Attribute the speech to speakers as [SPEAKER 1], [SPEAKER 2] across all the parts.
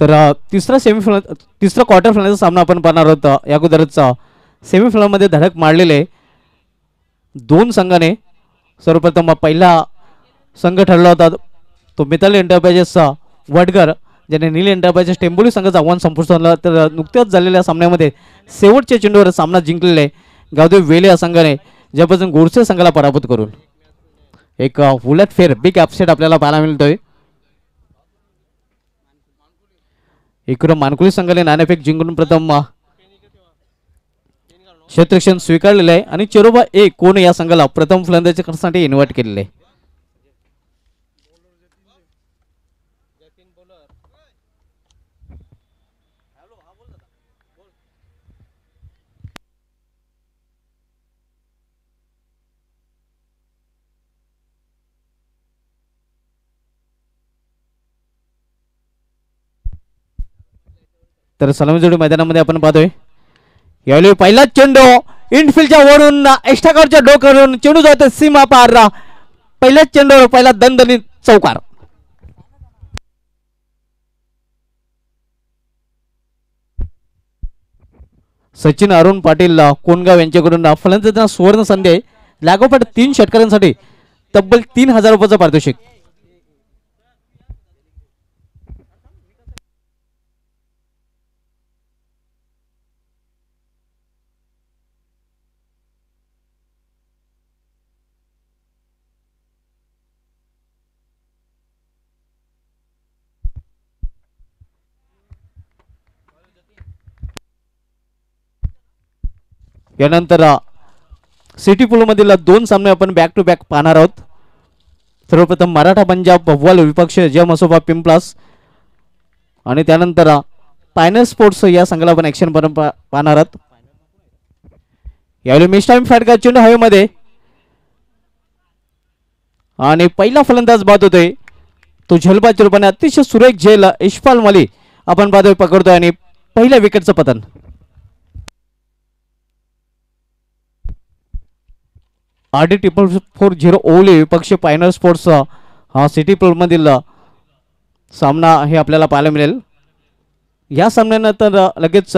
[SPEAKER 1] तर तिसरा क्वार्टर फायनलचा सामना आपण पाहणार आहोत. या अगोदरचा सेमीफायनलमध्ये धडक मारलेले दोन संघाने. सर्वप्रथम पहिला संघ ठरला होता तो मिताली एंटरप्राइजेसचा वडगर, ज्याने नील एंटरप्राइजेस टेंबोली संघाचं आव्हान संपुष्टात आणलं. तर नुकत्याच झालेल्या सामन्यामध्ये शेवटच्या चेंडूवर सामना जिंकलेला आहे गावदेव वेले या संघाने, ज्यापासून गोडसे संघाला पराभूत करून एक उलटफेर बिग अपसेट आपल्याला पाहायला मिळतोय. इकडं मानकुली संघाने नाणेफेक जिंकून प्रथम क्षेत्ररक्षण स्वीकारलेलं आहे आणि चिरोबा ए कोण या संघाला प्रथम फलंदाजी करण्यासाठी इन्व्हाइट केलेले आहे. तर सलामी जोडी मैदानामध्ये आपण पाहतोय यावेळी पहिलाच चेंडू इनफिल्डच्या वरून एक्स्ट्रा कव्हरच्या डोक्यावरून चेंडू जातो सीमा पार. पहिल्याच चेंडूवर पहिला दणदणीत चौकार. सचिन अरुण पाटील कोणगाव यांच्याकडून फलंदाजांना सुवर्ण संधी आहे. लागोपाठ 3 षटकारांसाठी तब्बल 3000 रुपयाचं पारितोषिक. यानंतर सिटी पूल मधील 2 सामने आपण बॅक टू बॅक पाहणार आहोत. सर्वप्रथम मराठा पंजाब भव्वाल विपक्ष जय मसोबा पिंपलास आणि त्यानंतर पायनर स्पोर्ट्स या संघाला आपण ऍक्शन पाहणार आहोत. यावेळी मिस टाइम फॅट का चेंडू हवेमध्ये आणि पहिला फलंदाज बाद होतोय तो झलबाची रूपाने अतिशय सुरेख झेल इशफाल मली आपण पाहतोय पकडतोय आणि पहिल्या विकेटचं पतन. RD 440 ओवली विपक्ष पायनर स्पोर्ट्स हा सिटी पूल मधील सामना हे आपल्याला पाहायला मिळेल. या सामन्यानंतर लगेच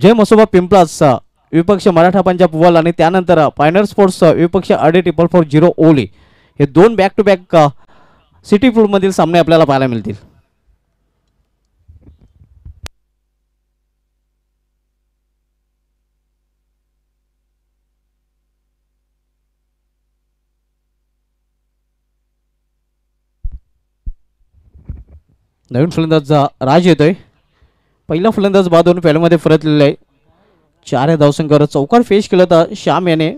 [SPEAKER 1] जय मसोबा पिंपलास विपक्ष मराठा पंजाब भुवाल आणि त्यानंतर पायनर स्पोर्ट्स विपक्ष RD 440 ओवली हे 2 बॅक टू बॅक सिटी पूल मधील सामने आपल्याला पाहायला मिळतील. नवीन फलंदाज राज येतोय. पहिला फलंदाज बाद होऊन पॅडमध्ये परतलेला आहे. 4 धावसंख्येवर चौकार फेस केला होता श्याम याने.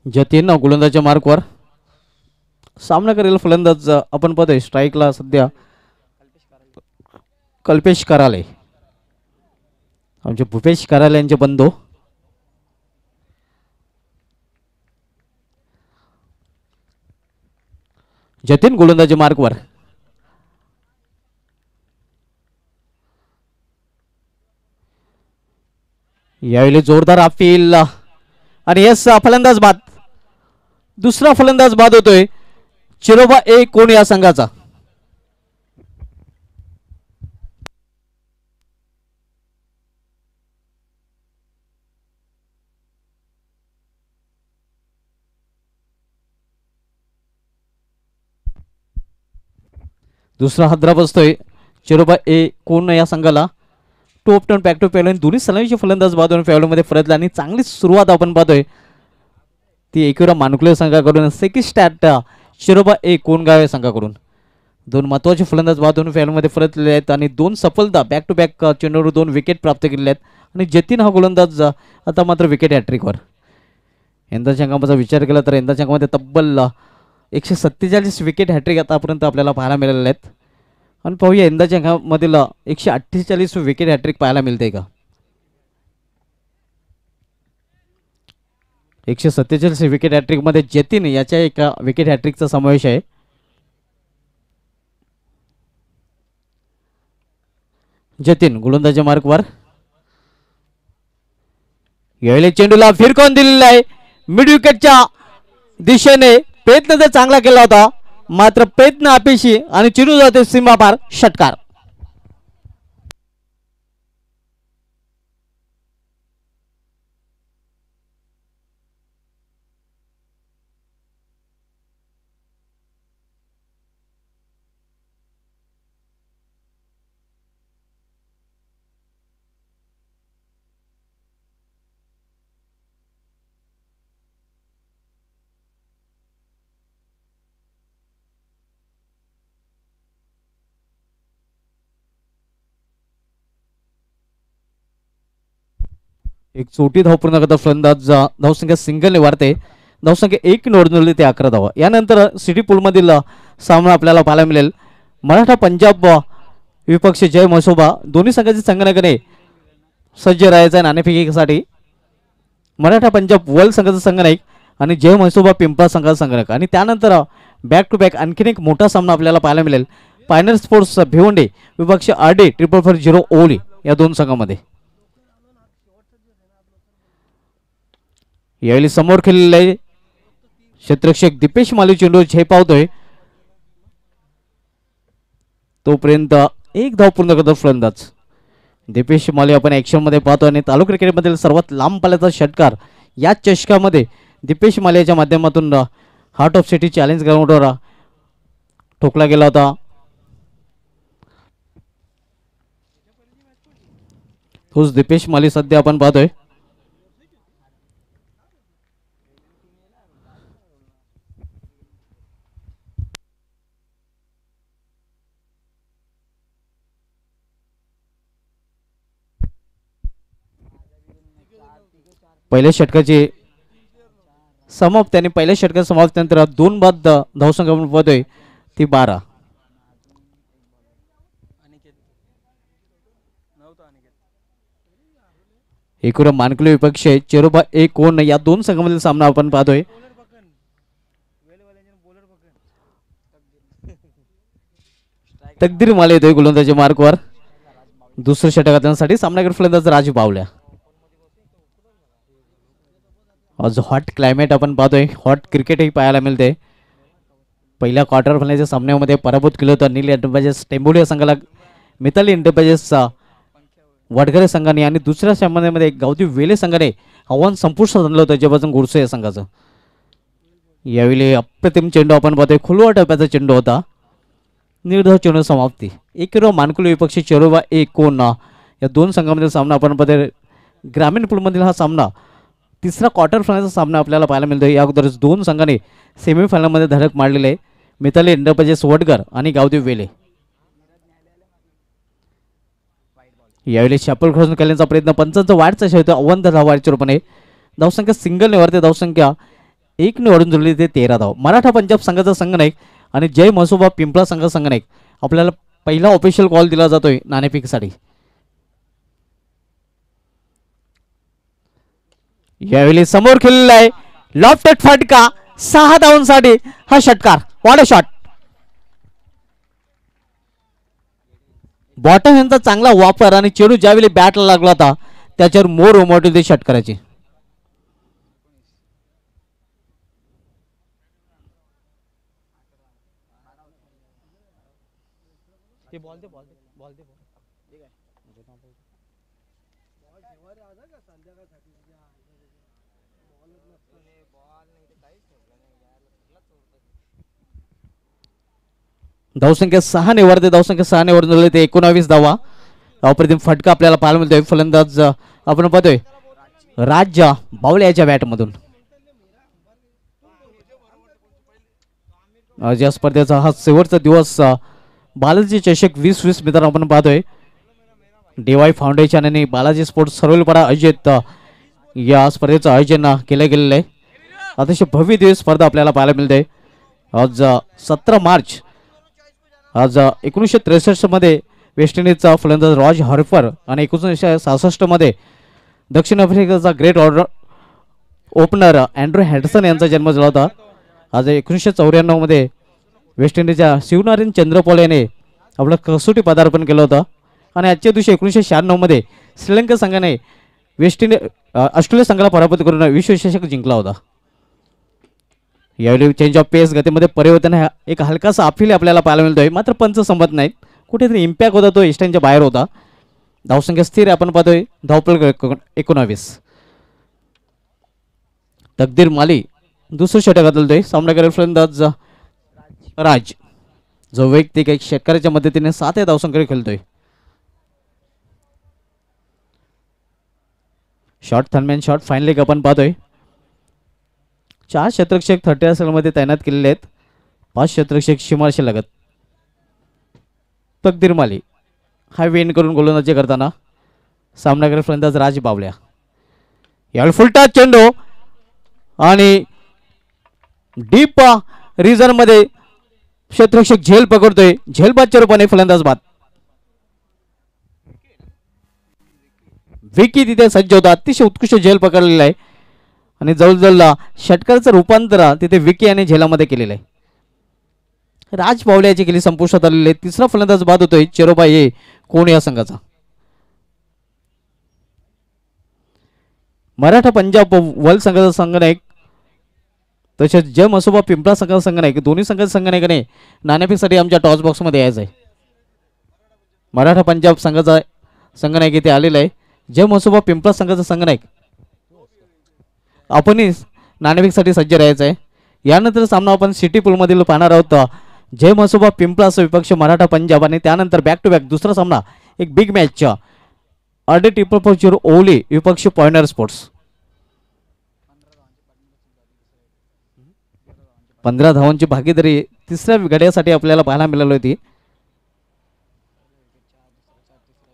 [SPEAKER 1] जतीन गोलंदाजच्या मार्कवर सामना करेल फलंदाज आपण पाहतोय स्ट्राईकला सध्या कल्पेश कराले, आमचे भूपेश कराले यांचे बंधू. जतीन गोलंदाजी मार्कवर. यावेळी जोरदार अपील आणि यस फलंदाज बाद. दुसरा फलंदाज बाद होतोय चिरोबा ए कोण या संघाचा. दुसरा हद्रा बसतोय चिरोबा ए कोण या संघाला. टॉप 10 बॅक टू पेलून दोन्ही सलामीचे फलंदाज बाद होऊन फेवलमध्ये परतला आणि चांगली सुरुवात आपण पाहतोय ती एकेरा मानुकले संघाकडून. सेकंड स्टार्ट चिरोबा ए कोणगाव या संघाकडून. 2 महत्वाचे फलंदाज बाद होऊन फेवलमध्ये परतलेले आहेत आणि 2 सफलता बॅक टू बॅक चेंडूवर 2 विकेट प्राप्त केलेले आहेत आणि जतीन हा गोलंदाज आता मात्र विकेट हॅट्रिकवर. यंदाच्या अंकाचा विचार केला तर यंदाच्या अंकामध्ये तब्बल 147 विकेट हॅट्रिक आतापर्यंत आपल्याला पाहायला मिळालेले आहेत. आणि पाहूया यंदाच्या अंकामधील 148 विकेट हॅट्रिक पाहायला मिळते का. 147 विकेट हॅट्रिक मध्ये जतीन याच्या एका विकेट हॅट्रिकचा समावेश आहे. जतीन गोलंदाजी मार्कवर. यावेळी चेंडूला फिरकवून दिलेला आहे मिड विकेटच्या दिशेने प्रयत्न तर चांगला केला होता, मात्र प्रयत्न अपेक्षी आणि चिरू जाते सीमापार षटकार. एक छोटी धाव पूर्ण करता फलंदाज धावसंख्या सिंगलने वाढते. धावसंख्या 1 नोंदवली ते 11 धावा. यानंतर सिटी पूलमधील सामना आपल्याला पाहायला मिळेल. मराठा पंजाब विपक्ष जय मसोबा दोन्ही संघाचे संगणकाने सज्ज राहायचा नाणेफेकीसाठी. मराठा पंजाब वर्ल्ड संघाचा संगणक आणि जय म्हसोबा पिंपळा संघाचा संगणक. आणि त्यानंतर बॅक टू बॅक आणखीन एक मोठा सामना आपल्याला पाहायला मिळेल. पायनर स्पोर्ट्स भिवंडी विपक्ष RD 444 ओली या दोन संघामध्ये. यावेळी समोर खेळलेले क्षेत्ररक्षक दीपेश माली चेंडू झेपावतोय, तोपर्यंत एक धाव पूर्ण करतो फलंदाज दीपेश माली. आपण ऍक्शन मध्ये पाहतो आणि तालुका क्रिकेटमधील सर्वात लांब पल्ल्याचा षटकार या चषकामध्ये दीपेश मालियाच्या माध्यमातून हार्ट ऑफ सिटी चॅलेंज ग्राउंडवर ठोकला गेला होता. तोच दीपेश माली सध्या आपण पाहतोय. पहिल्या षटकाची समाप्त आणि पहिल्या षटकात समाप्तीनंतर 2 बाद धावसंख्या आपण पाहतोय ती 12. एकूण मानकले विपक्ष चेरोबा एक कोण या दोन संघामधील सामना आपण पाहतोय. तकदीर माले येतोय गोलंदाजी मार्कवर. दुसऱ्या षटकासाठी सामनावीर फलंदाज राज बावल्या. आज हॉट क्लायमेट आपण पाहतोय, हॉट क्रिकेटही पाहायला मिळते. पहिल्या क्वार्टर फायनलच्या सामन्यामध्ये पराभूत केलं होतं नील एंटरप्राइजेस टेंबोली या संघाला मिताली एंटरप्राइजेसचा वडगरे संघाने, आणि दुसऱ्या सामन्यामध्ये गावठी वेले संघाने आव्हान संपुष्टात आणलं होतं जयभजन गोडसे या संघाचं. यावेळी अप्रतिम चेंडू आपण पाहतोय, खुलवा टप्प्याचा चेंडू होता, निर्धाव चेंडू समाप्ती. एकेरो मानकुल विपक्षी चेरोबा एक कोण या दोन संघांमधील सामना आपण पाहतोय. ग्रामीण पूलमधील हा सामना तिसरा क्वार्टर फायनलचा सामना आपल्याला पाहायला मिळतो. या अगोदरच दोन संघांनी सेमीफायनलमध्ये धडक मारलेले आहे, मिताली एंटरप्राइजेस वडगर आणि गावदेव वेले. यावेळी चॅपल क्रॉस करण्याचा प्रयत्न, पंचांचा वाढचा शेवटी अवंत धावाच्या रूपाने धावसंख्या सिंगलने वाढते. धावसंख्या 1 ने वाढून जोडली ते 13 धाव. मराठा पंजाब संघाचा संघनायक आणि जय म्हसोबा पिंपळा संघाचा संघनायक आपल्याला पहिला ऑफिशियल कॉल दिला जातोय नाणेफेकीसाठी. यावेळी समोर खेळलेला आहे लॉफ्टेड फटका 6 धावांसाठी हा षटकार. What a shot. बॉटम यांचा चांगला वापर आणि चेंडू ज्यावेळी बॅटला लागला होता त्याच्यावर मोर उमटली ते षटकाराची. धावसंख्या 6 ने वाढते. धावसंख्या 6 ने वाढून ते 19 धावा. अप्रतिम फटका आपल्याला पाहायला मिळतोय. फलंदाज आपण पाहतोय राज्य बावळे याच्या बॅटमधून. आज या स्पर्धेचा हा शेवटचा दिवस. बालाजी चषक 2020 मित्रांनो आपण पाहतोय. DY फाउंडेशन आणि बालाजी स्पोर्ट्स सरवलपाडा आयोजित या स्पर्धेचं आयोजन केलं गेलेलं आहे. अतिशय भव्य दिवस स्पर्धा आपल्याला पाहायला मिळते. आज 17 मार्च. आज 1963 मध्ये वेस्ट इंडिजचा फलंदाज रॉज हॉर्फर आणि 1966 मध्ये दक्षिण आफ्रिकेचा ग्रेट ऑर्डर ओपनर अँड्रू हँडसन यांचा जन्म झाला होता. आज 1994 मध्ये वेस्ट इंडिजच्या शिवनारायण चंद्रपॉल याने आपलं कसोटी पदार्पण केलं होतं. आणि आजच्या दिवशी 1996 मध्ये श्रीलंका संघाने ऑस्ट्रेलिया संघाला पराभूत करून विश्वचषक जिंकला होता. यावेळी चेंज ऑफ पेस गतीमध्ये परिवर्तन एक हलकासा अपील आपल्याला पाहायला मिळतोय, मात्र पंच संमत नाहीत. कुठेतरी इम्पॅक्ट होता तो स्टँडच्या बाहेर होता. धावसंख्या स्थिर आपण पाहतोय. धावपळ 19. तकदीर माली दुसरं षटक बदलतोय. सामना करेल फलंदाज राज, जो वैयक्तिक एक षटकाराच्या मदतीने 7 या धावसंख्येवर खेळतोय. शॉर्ट थर्मॅन शॉर्ट फाईन लेग आपण पाहतोय. 4 क्षेत्ररक्षक 30 मध्ये तैनात केलेले आहेत. 5 क्षेत्ररक्षक सीमारेषे लगत. तकदीर माली हाय वेन करून गोलंदाजी करताना सामना करेल फलंदाज राज बावल्या. यावेळी फुलटा चेंडू आणि डीप रिझन मध्ये क्षेत्ररक्षक झेल पकडतोय. झेलबादच्या रूपाने फलंदाज बाद. विकी तिथे सज्ज होता. अतिशय उत्कृष्ट झेल पकडलेला आहे आणि जवळजवळ षटकाराचं रूपांतर तिथे विकी आणि झेलामध्ये केलेलं आहे. राज बावल्याची केली संपुष्टात आलेली आहे. तिसरा फलंदाज बाद होतोय चेरोबा ए कोण या संघाचा. मराठा पंजाब वर्ल्ड संघाचा संघनायक तसेच जय मसोबा पिंपळा संघाचा संघनायक, दोन्ही संघाच्या संघनायकाने नाणेफेकसाठी आमच्या टॉस बॉक्स मध्ये यायचं आहे. मराठा पंजाब संघाचा संघनायक इथे आलेला आहे. जय मसोबा पिंपळा संघाचा संघनायक आपणही नाणेफेकसाठी सज्ज राहायचं आहे. यानंतर सामना आपण सिटी पूलमधील पाहणार आहोत. जय मसोबा पिंपळाचा विपक्ष मराठा पंजाब आणि त्यानंतर बॅक टू बॅक दुसरा सामना एक बिग मॅच RD ट्रिपल 40 ओवली विपक्ष पॉइंटर स्पोर्ट्स. 15 धावांची भागीदारी तिसऱ्या गड्यासाठी आपल्याला पाहायला मिळाली होती.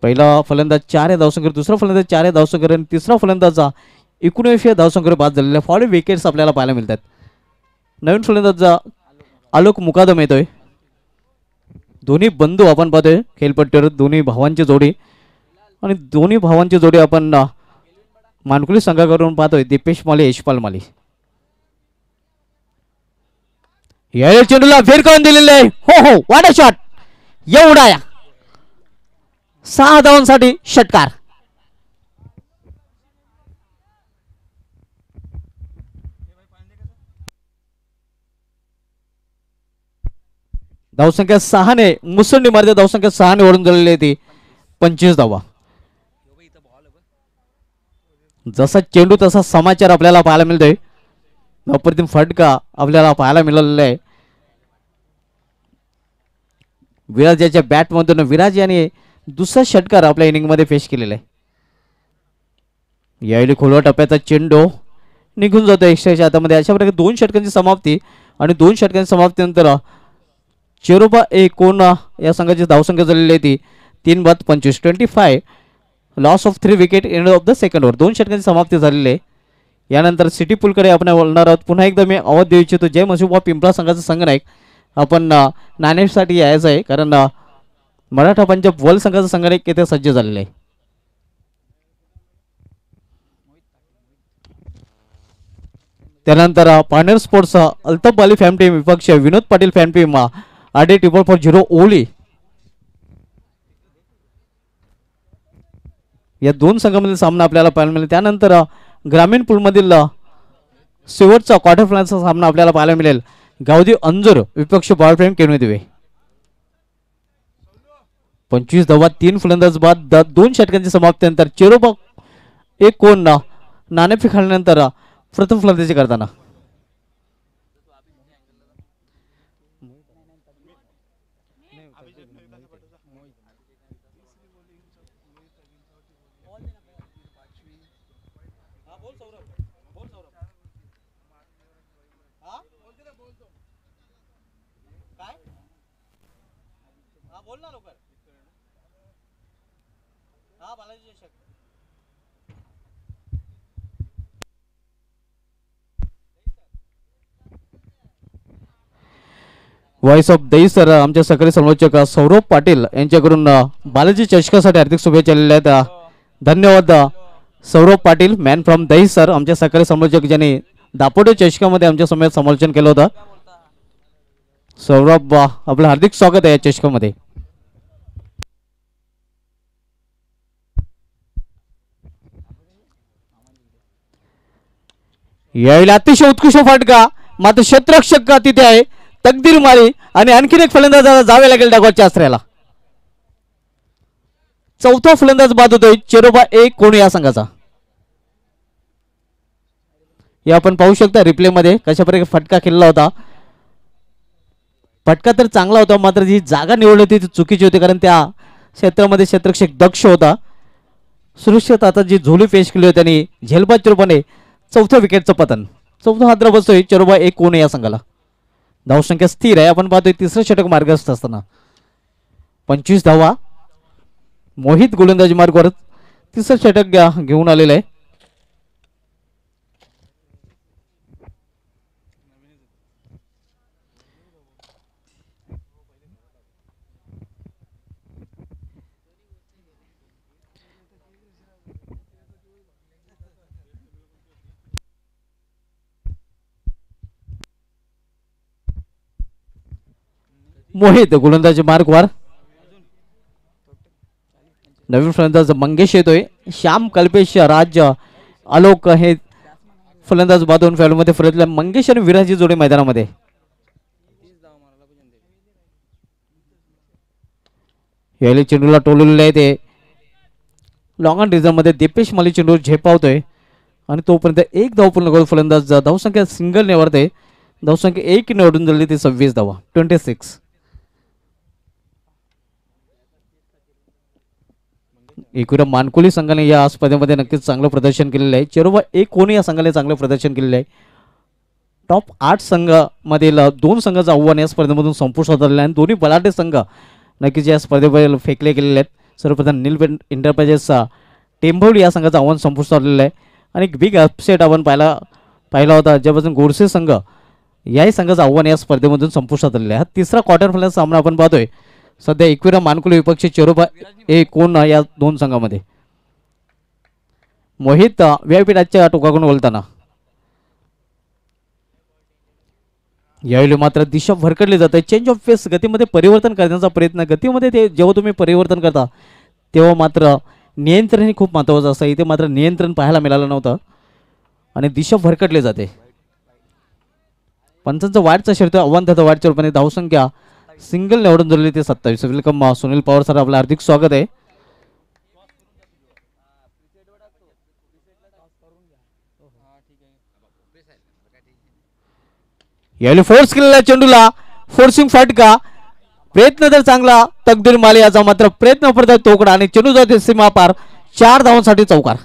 [SPEAKER 1] पहिला फलंदाज 4 या धावसंख्येवर, दुसरा फलंदाज 4 या धावसंख्येवर आणि तिसरा फलंदाज 19 या धावसंख्येवर बाद झालेला. फॉलो विकेट्स आपल्याला पाहायला मिळतात. नवीन फलंदाज आलोक मुकादम येतोय. दोन्ही बंधू आपण पाहतोय खेळपट्टीवर, दोन्ही भावांची जोडी आणि दोन्ही भावांची जोडी आपण मानकुली संघाकडून पाहतोय. दीपेश माली यशपाल माली. या चेंडूला फेर करून दिलेले आहे. हो हो वाट अ शॉट. एवढा या 6 धावांसाठी षटकार. धावसंख्या 6 ने मुसंडी मारते. धावसंख्या 6 ने वरून झालेली आहे ती 25 धावा. जसा चेंडू तसा समाचार आपल्याला पाहायला मिळतोय. अप्रतिम फटका आपल्याला पाहायला मिळालेला आहे. विराज याच्या बॅट मधून विराज याने दुसरा षटकार आपल्या इनिंग मध्ये पेश केलेला आहे. यावेळी खोलवा टप्प्याचा चेंडू निघून जातो एक्स्ट्राच्या हातामध्ये. अशा प्रकारे 2 षटकांची समाप्ती आणि 2 षटकांच्या समाप्तीनंतर चेरोबा ए कोण या संघाची धावसंख्या झालेली आहे ती 3 बाद 25 25. Loss of 3 wicket end of the second over. 2 षटकांची समाप्ती झालेली आहे. यानंतर सिटी पूलकडे आपण वळणार आहोत. पुन्हा एकदा मी आवाज देऊ इच्छितो. जय मसोबा पिंपळा संघाचा संघनायक आपण नाणेसाठी यायचं आहे, कारण मराठा पंजाब वर्ल्ड संघाचा संघनायक इथे सज्ज झालेला आहे. त्यानंतर partner sports Altaf Ali fan team विपक्ष Vinod Patil fan team RD triple 40 ओवली. या 2 संघामधील सामना आपल्याला पाहायला मिळेल. त्यानंतर ग्रामीण पूलमधील शेवटचा क्वार्टर फायनलचा सामना आपल्याला पाहायला मिळेल. गावदी अंजूर विपक्ष बॉलफ्रेंड केनवी दिवे. 25 धावा 3 फलंदाज बाद 2 षटकांची समाप्तीनंतर चेरोबा एक कोण नाणेफेक खेळल्यानंतर प्रथम फलंदाजी करताना व्हॉइस ऑफ दहीसर आमच्या सकाळी समालोचक सौरभ पाटील यांच्याकडून बालाजी चषकासाठी हार्दिक शुभेच्छा दिलेल्या आहेत. धन्यवाद सौरभ पाटील, मॅन फ्रॉम दहीसर, आमच्या सकाळी समालोचक ज्यांनी दापोटे चषकामध्ये आमच्या समोर समालोचन केलं होतं. सौरभ आपलं हार्दिक स्वागत आहे या चषकामध्ये. यावेळी अतिशय उत्कृष्ट फटका मात्र क्षेत्ररक्षक तिथे आहे तकदीर माळी आणि आणखीन एक फलंदाजाला जावे लागेल डागवरच्या आश्रयाला. चौथा फलंदाज बाद होतोय चेरोबा ए कोण या संघाचा. हे आपण पाहू शकता रिप्ले मध्ये कशा प्रकारे फटका खेळला होता. फटका तर चांगला होता मात्र जी जागा निवडली होती ती चुकीची होती कारण त्या क्षेत्रामध्ये क्षेत्ररक्षक दक्ष होता. सुरक्षित आता जी झोली पेश केली होती त्यांनी झेलबाद रूपाने चौथ्या विकेटचं पतन. चौथा हादरा बसतोय चेरोबा ए कोण या संघाला. धावसंख्या स्थिर आहे. आपण पाहतोय तिसरं षटक मार्गस्थ असताना 25 धावा. मोहित गोलंदाजी मार्गावर तिसरं षटक घेऊन आलेलं आहे. मोहित गोलंदाजी मार्गवर. नवीन फलंदाज मंगेश येतोय. श्याम कल्पेश राज्य आलोक हे फलंदाज बाद होऊन फॅलमध्ये फिरतले. मंगेश आणि विराजी जोडी मैदानामध्ये. यावेळी चेंडूला टोललेले आहे ते लॉंग ऑन रिझर्व मध्ये दीपेश माली चेंडूवर झेपावतोय आणि तोपर्यंत एक धाव पूर्ण करून फलंदाज धावसंख्या सिंगल निवडते. धावसंख्या 1 निवडून दिली ती 26 धावा 26. एकूण मानकुली संघाने या स्पर्धेमध्ये नक्कीच चांगलं प्रदर्शन केलेलं आहे. चेरोबा एक कोणी या संघाने चांगलं प्रदर्शन केलेलं आहे. टॉप 8 संघामधील 2 संघाचं आव्हान या स्पर्धेमधून संपुष्टात आलेलं आहे आणि दोन्ही बलाढ्य संघ नक्कीच या स्पर्धेवर फेकले गेलेले आहेत. सर्वप्रथम नीलबेंड एंटरप्राइजेसचा टेंभोली या संघाचं आव्हान संपुष्टात आलेलं आहे आणि एक बिग अपसेट आपण पाहिला होता ज्यापासून गोडसे संघ याही संघाचं आव्हान या स्पर्धेमधून संपुष्टात आलेलं आहे. हा तिसरा क्वार्टर फायनल सामना आपण पाहतोय सध्या एकविरा मानकुली विपक्षी चेरोबा ए कोण या 2 संघामध्ये. मोहित व्यापीठाच्या टोकाकडून बोलताना यावेळी मात्र दिशा भरकडली जाते. चेंज ऑफ पेस गतीमध्ये परिवर्तन करण्याचा प्रयत्न. गतीमध्ये ते जेव्हा तुम्ही परिवर्तन करता तेव्हा मात्र नियंत्रण हे खूप महत्त्वाचं असतं. इथे मात्र नियंत्रण पाहायला मिळालं नव्हतं आणि दिशा भरकटली जाते. पंचांचं वाढचं शर्त आव्हान देतं वाढच्या रूपाने. धावसंख्या सिंगल निवडून दिलेली ते 27. वेलकम सुनील पवार सर आपलं हार्दिक स्वागत आहे. यावेळी फोर्स केलेला चेंडूला फोर्सिंग फटका. प्रयत्न तर चांगला तकदीर माली याचा मात्र प्रयत्न पडतात तोकडा आणि चेंडू जाते सीमा पार. 4 धावांसाठी चौकार.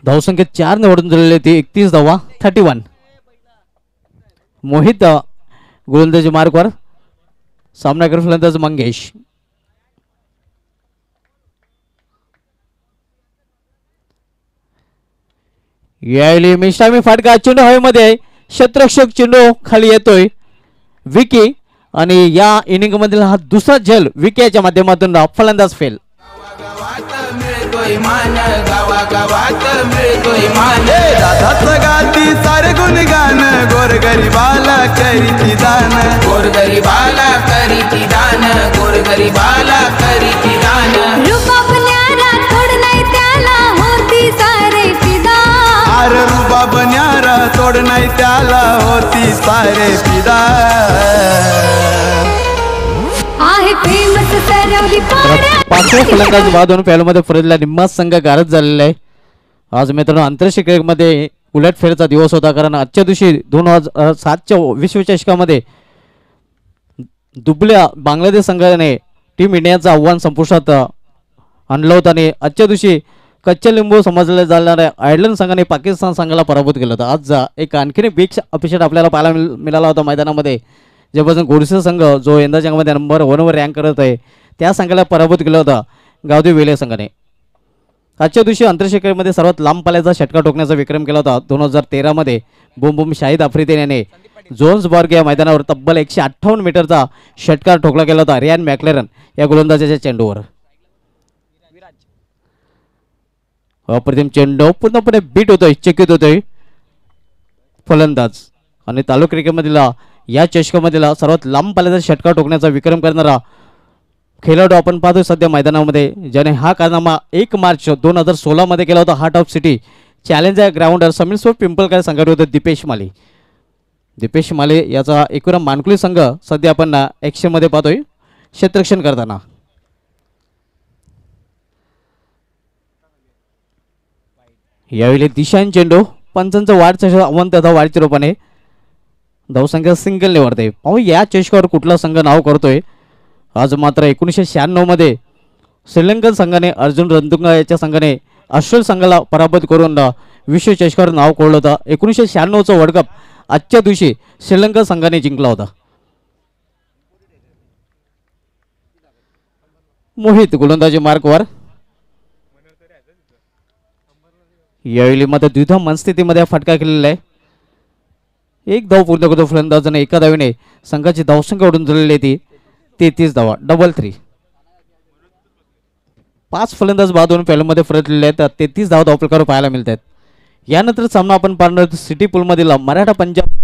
[SPEAKER 1] धावसंख्या 4 निवडून दिलेले ते 31 धावा 31. मोहित गोलंदाजी मार्गवर. सामनाकर फलंदाज मंगेश. यावेळी मिस्टामी फाटका चेंडू हवेमध्ये. क्षेत्ररक्षक चेंडू खाली येतोय विकी आणि या इनिंग मधील हा दुसरा झेल विकीच्या माध्यमातून फलंदाज फेल.
[SPEAKER 2] मान गावागावात मिळतोय मान. दादाचं गाती सारे गुणगान गोरगरीबाला करीती दान. गोरगरीबाला करीती दान. गोरगरीबाला करीती दान.
[SPEAKER 3] रुबाब न्यारा थोड नाही त्याला होती सारे फिदा.
[SPEAKER 2] अरे रुबाब न्यारा थोड नाही त्याला होती सारे फिदा.
[SPEAKER 3] आहे फेमस सरवली पाड्या.
[SPEAKER 1] 5व्या फलंदाज बाद होऊन फॅलमध्ये फरजला निम्मा संघ गारद झालेला आहे. आज मित्रांनो आंतरराष्ट्रीय क्रिकेटमध्ये उलटफेरचा दिवस होता कारण आजच्या दिवशी 2007च्या विश्वचषकामध्ये दुबळ्या बांगलादेश संघाने टीम इंडियाचं आव्हान संपुष्टात आणलं होतं आणि आजच्या दिवशी कच्च्या लिंबू समजले जाणाऱ्या आयर्लंड संघाने पाकिस्तान संघाला पराभूत केलं होतं. आज एक आणखीन बिग अपसेट आपल्याला पाहायला मिळाला होता मैदानामध्ये ज्यापासून गोडसे संघ जो यंदाच्या जगामध्ये नंबर 1 वर रँक करत आहे त्या संघाला पराभूत केलं होतं गावदेव वेले संघाने. आजच्या दिवशी आंतरराष्ट्रीय सर्वात लांब पल्ल्याचा षटकार ठोकण्याचा विक्रम केला होता 2013 मध्ये बुम बुम शाहिद आफ्रिदी याने जोन्सबर्ग या मैदानावर तब्बल 158 मीटरचा षटकार ठोकला गेला होता रियान मॅक्लेरन या गोलंदाजाच्या चेंडूवर. अप्रतिम चेंडू पूर्णपणे बीट होतोय, चकित होतोय फलंदाज. आणि तालुका क्रिकेटमधील या चषकामधील सर्वात लांब पल्ल्याचा षटकार ठोकण्याचा विक्रम करणारा खेळाडू आपण पाहतोय सध्या मैदानामध्ये, ज्याने हा कारनामा 1 मार्च 2016 मध्ये केला होता. Heart of city challenger grounder Sameer soap Pimpalkar संघावर होते दीपेश माली. दीपेश माले याचा एकूण मानकुली संघ सध्या आपण ॲक्शन मध्ये पाहतोय क्षेत्ररक्षण करताना. यावेळी दिशान चेंडू पंचांचं वाढ अवंत वाढच्या रूपाने धावसंख्या सिंगल निवडते. पाहू या चषकावर कुठला संघ नाव करतोय. आज मात्र 1996 मध्ये श्रीलंकन संघाने अर्जुन रणतुंगा याच्या संघाने ऑस्ट्रेलिया संघाला पराभूत करून विश्वचषकावर नाव कोरलं होतं. 1996चा वर्ल्ड कप आजच्या दिवशी श्रीलंका संघाने जिंकला होता. मोहित गोलंदाजी मार्कवर. यावेळी मात्र द्विधा मनस्थितीमध्ये फटका केलेला आहे. 1 धाव पूर्ण करतो फलंदाजाने. एका धावेने संघाची धावसंख्या ओढून दिलेली आहे ती 33 धावा. 3-3. 5 फलंदाज बाद होऊन पहिल्यामध्ये परतलेले आहेत. 33 धावा धावफलकावर पाहायला मिळत आहेत. यानंतर सामना आपण पाहणार सिटी पूलमधील मराठा पंजाब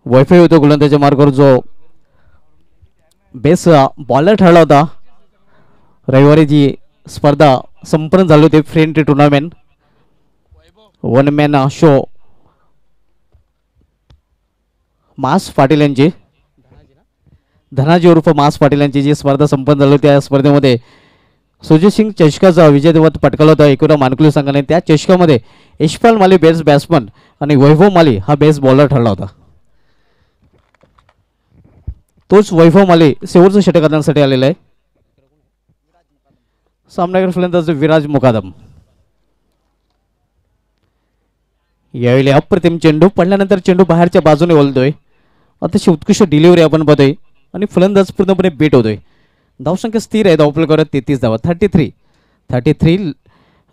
[SPEAKER 1] वायफाय होतो गोलंदाजाच्या मार्गावर जो बेस बॉलर ठरला होता. रविवारी जी स्पर्धा संपन्न झाली होती फ्रेंडली टुर्नामेंट 1 मॅन शो मास पाटील यांची धनाजी उर्फ मास पाटील यांची जी स्पर्धा संपन्न झाली होती त्या स्पर्धेमध्ये सुजित सिंग चषकाचा विजेतेपद पटकावला होता एकूण मानकुली संघाने. त्या चषकामध्ये यशपाल माली बेस्ट बॅट्समन आणि वैभव माली हा बेस्ट बॉलर ठरला होता. तोच वैभव माली शेवटचं षटक करण्यासाठी आलेला आहे. सामनावीर फलंदाज विराज मुकादम. यावेळी अप्रतिम चेंडू पडल्यानंतर चेंडू बाहेरच्या बाजूने वळतोय. अतिशय उत्कृष्ट डिलिव्हरी आपण पाहतोय आणि फलंदाज पूर्णपणे बीट होतोय. धावसंख्या स्थिर आहे धावफलकावर 33 धावा. 33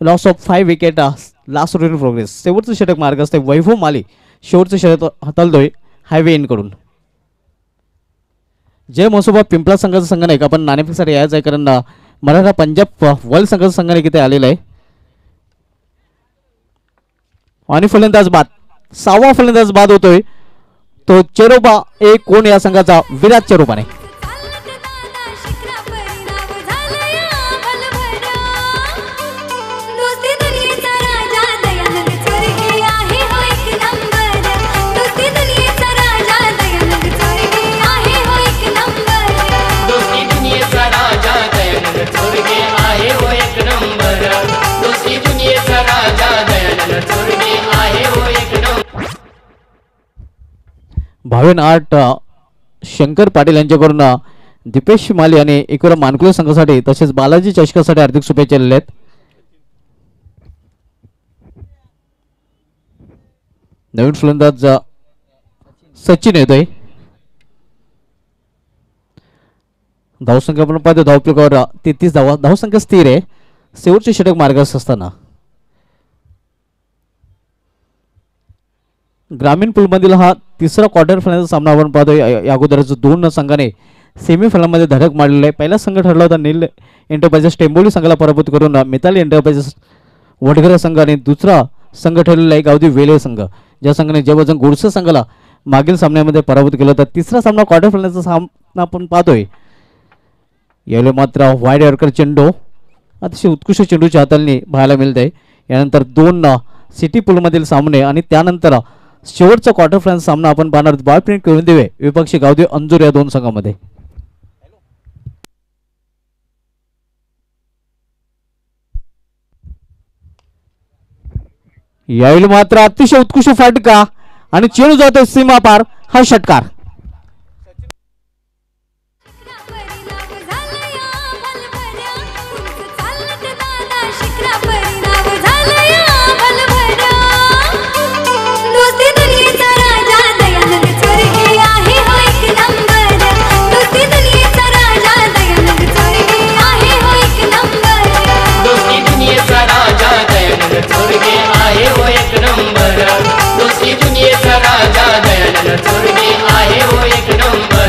[SPEAKER 1] loss of 5 wicket last over in progress. शेवटचं षटक मार्ग असते. वैभव माली शेवटचं षटक हाताळतोय हायवे इन कडून. जय मसोबा पिंपळा संघाचा संघ नाही का आपण नाणेफेकसाठी यायचं आहे कारण मराठा पंजाब वर्ल्ड संघाचा संघाने किती आलेला आहे. आणि फलंदाज बाद 6वा फलंदाज बाद होतोय तो चेरोबा ए कोण या संघाचा विराटच्या रूपाने. भावेन आर्ट शंकर पाटील यांच्याकडून दीपेश माली आणि एकूण मानकुली संघासाठी तसेच बालाजी चषकासाठी हार्दिक शुभेच्छा दिल्या आहेत. नवीन फलंदाज सचिन येतोय. धावसंख्या आपण पाहतो धावफलकावर 33 धावा. धावसंख्या स्थिर आहे शेवटचे षटक मार्गास असताना. ग्रामीण पूलमधील हा तिसरा क्वार्टर फायनलचा सामना आपण पाहतोय. या अगोदरच 2 संघाने सेमीफायनलमध्ये धडक मारलेला आहे. पहिला संघ ठरला होता नील एंटरप्राइजेस टेंबोली संघाला पराभूत करून मिताली एंटरप्राइजेस वडघर संघ आणि दुसरा संघ ठरलेला आहे गावदी वेले संघ, ज्या संघाने जयवजन गोडसे संघाला मागील सामन्यामध्ये पराभूत केलं होतं. तिसरा सामना क्वार्टर फायनलचा सामना आपण पाहतोय. यावेळी मात्र वाईड यॉर्कर चेंडू अतिशय उत्कृष्ट चेंडूच्या हाताळणी पाहायला मिळत आहे. यानंतर 2 सिटी पूलमधील सामने आणि त्यानंतर शेवटचा क्वार्टर फायनल सामना आपण पाहणार आहोत. बाळप्रिंट करून देवे विपक्षी गावदेव अंजूर या 2 संघामध्ये. यावेळी मात्र अतिशय उत्कृष्ट फटका आणि चेंडू जातोय सीमा पार. हा षटकार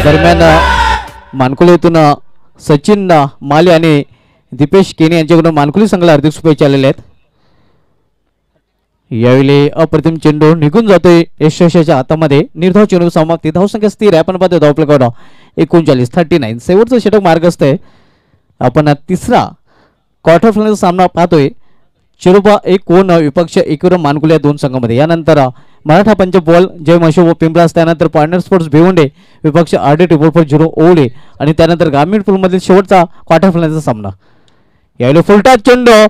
[SPEAKER 1] दरम्यान मानकुलीतून सचिन माले आणि दीपेश केने यांच्याकडून मानकुली संघाला हार्दिक शुभेच्छा आलेल्या आहेत. यावेळी अप्रतिम चेंडू निघून जातोय यशस्वीच्या हातामध्ये. निर्धाव चेंडू समाप्ती. धावसंख्या स्थिर आहे. आपण पाहतोय धावफलकावर 39 39. शेवटचं षटक मार्गस्थ आहे. आपण तिसरा क्वार्टर फायनल सामना पाहतोय. चिरोबा 1 कोण विपक्ष एकविरम मानकुली या 2 संघामध्ये. यानंतर मराठा पंचपोल जय मशोब पिंपळास, त्यानंतर पार्टनर स्पोर्ट्स भिवंडे विपक्ष आरडी ट्रिपल 0 ओवळे आणि त्यानंतर ग्रामीण पूलमधील शेवटचा क्वार्टर फायनलचा सामना. यावेळी फुलटाच चेंडू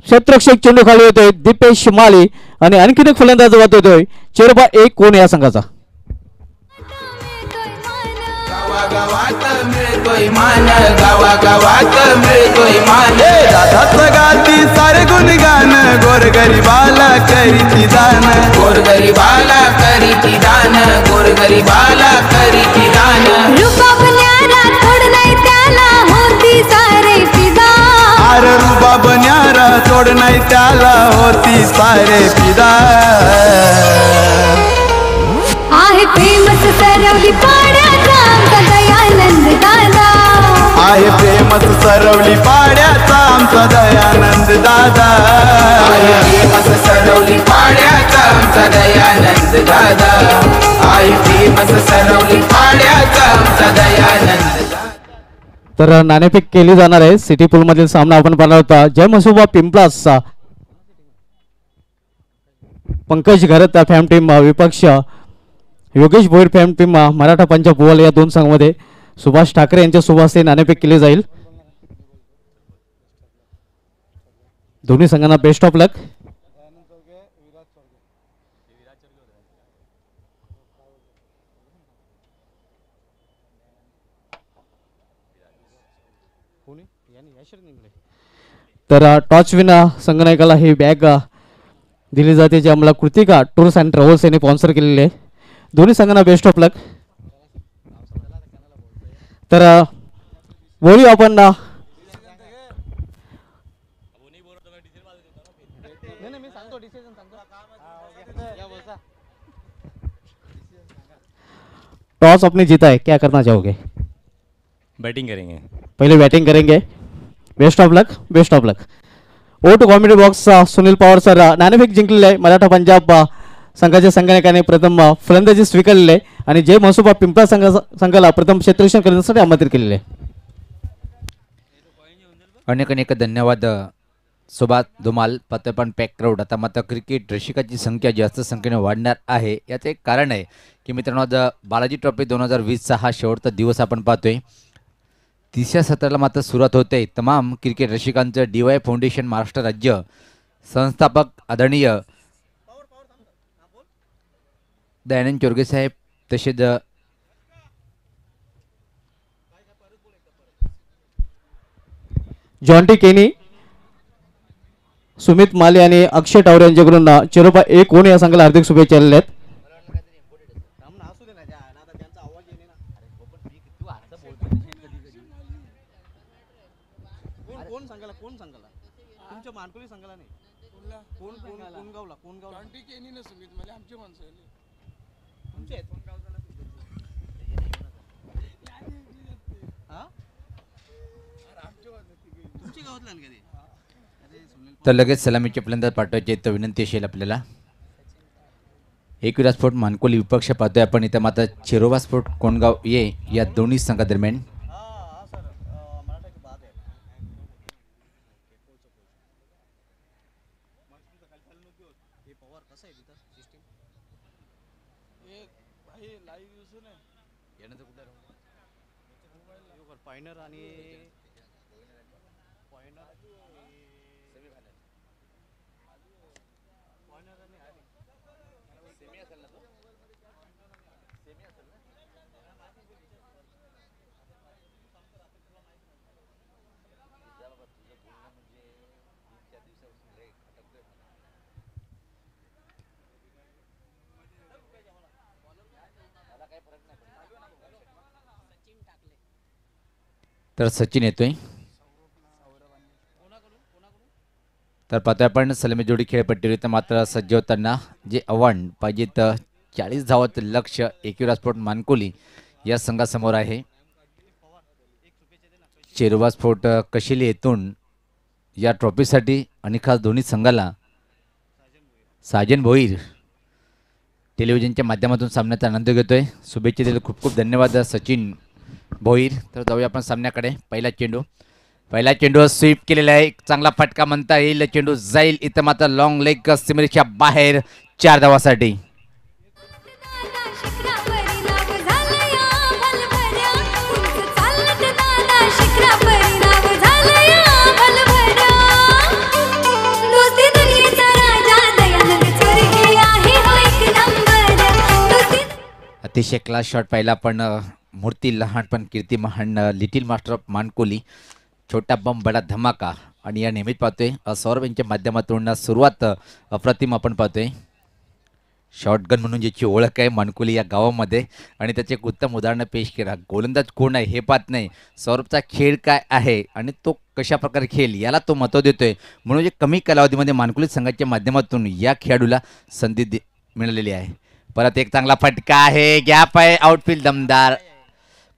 [SPEAKER 1] क्षेत्ररक्षक चेंडू खाली होतोय दीपेश माले आणि आणखीन एक फलंदाज होतोय चिरोबा 1 कोण या संघाचा.
[SPEAKER 2] गावागावात मिळतोय मान, गावागावात मिळतोय मान. दादाच गाती सारे गुणगान, गोरगरीबाला करीती दान, गोरगरीबाला करीती दान, गोरगरीबाला करीती दान.
[SPEAKER 3] रुबाब न्यारा थोड नाही त्याला होती सारे फिदा.
[SPEAKER 2] आर रुबाब न्यारा थोड नाही त्याला होती सारे फिदा.
[SPEAKER 3] आहे फेमस सरवली पाड्याचा आमचा दयानंद दादा.
[SPEAKER 2] आहे फेमस सरवली पाड्याचा आमचा दयानंद दादा. आहे फेमस सरवली पाड्याचा आमचा दयानंद दादा. आहे फेमस सरवली पाड्याचा आमचा दयानंद दादा.
[SPEAKER 1] तर नाणेफेक केली जाणार आहे. सिटी पूल मधील सामना आपण पाहणार होता. जय मसोबा पिंपळासचा पंकज घरत फॅम टीम विपक्ष योगेश भोईर फॅम टीम मराठा पंचपोल या 2 संघामध्ये सुभाष ठाकरे यांच्या शुभ हस्ते नाणेफेक केली जाईल. दोन्ही संघांना बेस्ट ऑफ लक. तर टॉच विन संगणकाला ही बॅग दिली जाते, जी आम्हाला कृतिका टूर्स अँड ट्रॅव्हल्स यांनी स्पॉन्सर केलेली आहे. दोन्ही संघांना बेस्ट ऑफ लक. तर बोलूया आपण टॉस आपने जीता है, क्या करना चाहोगे?
[SPEAKER 4] बैटिंग करेंगे.
[SPEAKER 1] पहले बैटिंग करेंगे. Best of luck, best of luck. ओ to Comedy Box Sunil Pawar sir नाणेफेक जिंकलेले आहे. मराठा पंजाब संघाच्या संघटनाने प्रथम फलंदाजी स्वीकारलेली आहे आणि जय मसोबा पिंपळा संघाला प्रथम क्षेत्ररक्षण करण्यासाठी आमंत्रित केलेले आहे.
[SPEAKER 5] अनेक अनेक धन्यवाद सुभाष धुमाल. पत्तेपण पॅक क्राऊड. आता मात्र क्रिकेट रसिकाची संख्या जास्त संख्येने वाढणार आहे. याचे एक कारण आहे की मित्रांनो, आज बालाजी ट्रॉफी 2020चा हा शेवटचा दिवस आपण पाहतोय. तिसऱ्या सत्राला मात्र सुरुवात होते. तमाम क्रिकेट रसिकांचं DY फाउंडेशन महाराष्ट्र राज्य संस्थापक आदरणीय दयानंद चोरगे साहेब, तसेच
[SPEAKER 1] जॉन्टी केनी, सुमित माले आणि अक्षय टावरे यांच्याकडून चिरोबा 1 कोण या संघाला हार्दिक शुभेच्छा दिल्या आहेत.
[SPEAKER 5] तर लगेच सलामीचे फलंदाज पाठवायचे तर विनंती असेल आपल्याला. एकविरा स्फोट मानकोली विपक्ष पाहतोय आपण इथं मात्र चिरोबा स्फोट कोणगाव ये या दोन्ही संघादरम्यान. तर सचिन येतोय. तर पाहतोय आपण सलामी जोडी खेळपट्टीवर तर मात्र सज्ज होताना जे आव्हान पाहिजे तर 40 धावात लक्ष एकविरा स्फोट मानकोली या संघासमोर आहे. चिरोबा स्फोट कशिली येथून या ट्रॉफीसाठी आणि खास दोन्ही संघाला साजन भोईर टेलिव्हिजनच्या माध्यमातून सामन्याचा आनंद घेतोय. शुभेच्छा दिले खूप खूप धन्यवाद सचिन भोईर. तर जाऊया आपण सामन्याकडे. पहिला चेंडू स्वीप केलेला आहे. एक चांगला फटका म्हणता येईल. चेंडू जाईल इथं मात्र लॉंग लेग सीमेच्या बाहेर 4 धावासाठी. अतिशय क्लास शॉट पाहिला पण मूर्ती लहान पण कीर्ती महान लिटिल मास्टर ऑफ मानकोली छोटा बम बडा धमाका. आणि या नेहमीच पाहतोय सौरभ यांच्या माध्यमातून सुरुवात अप्रतिम आपण पाहतोय. शॉटगन म्हणून ज्याची ओळख आहे मानकोली या गावामध्ये आणि त्याचे एक उत्तम उदाहरण पेश केला. गोलंदाज कोण आहे हे पाहत नाही, सौरभचा खेळ काय आहे आणि तो कशा प्रकारे खेळ याला तो महत्त्व देतोय. म्हणून जे कमी कालावधीमध्ये मानकोली संघाच्या माध्यमातून या खेळाडूला संधी मिळालेली आहे. परत एक चांगला फटका आहे. गॅप आहे. आउटफील्ड दमदार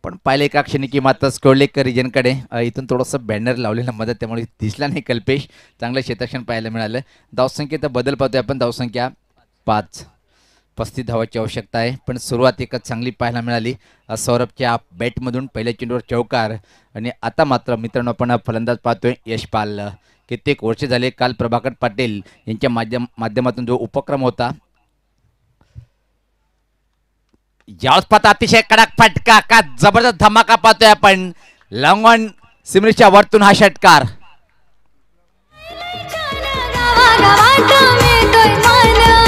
[SPEAKER 5] पण पाहिले एका क्षणी की मात्र स्कोरलेकर रिजनकडे इथून थोडंसं बॅनर लावलेलं मदत त्यामुळे दिसला नाही कल्पेश. चांगलं क्षेत्ररक्षण पाहायला मिळालं. धावसंख्येचा बदल पाहतोय आपण. धावसंख्या 5. 35 धावाची आवश्यकता आहे पण सुरुवात एकच चांगली पाहायला मिळाली सौरभच्या बॅटमधून. पहिल्या चेंडूवर चौकार आणि आता मात्र मित्रांनो आपण फलंदाज पाहतोय यशपाल. कित्येक वर्ष झाले काल प्रभाकर पाटील यांच्या माध्यमातून जो उपक्रम होता यावेळेस पाहता अतिशय कडक फटका का जबरदस्त धमाका पाहतोय आपण. लॉंग ऑन सिमरीच्या वरतून हा षटकार.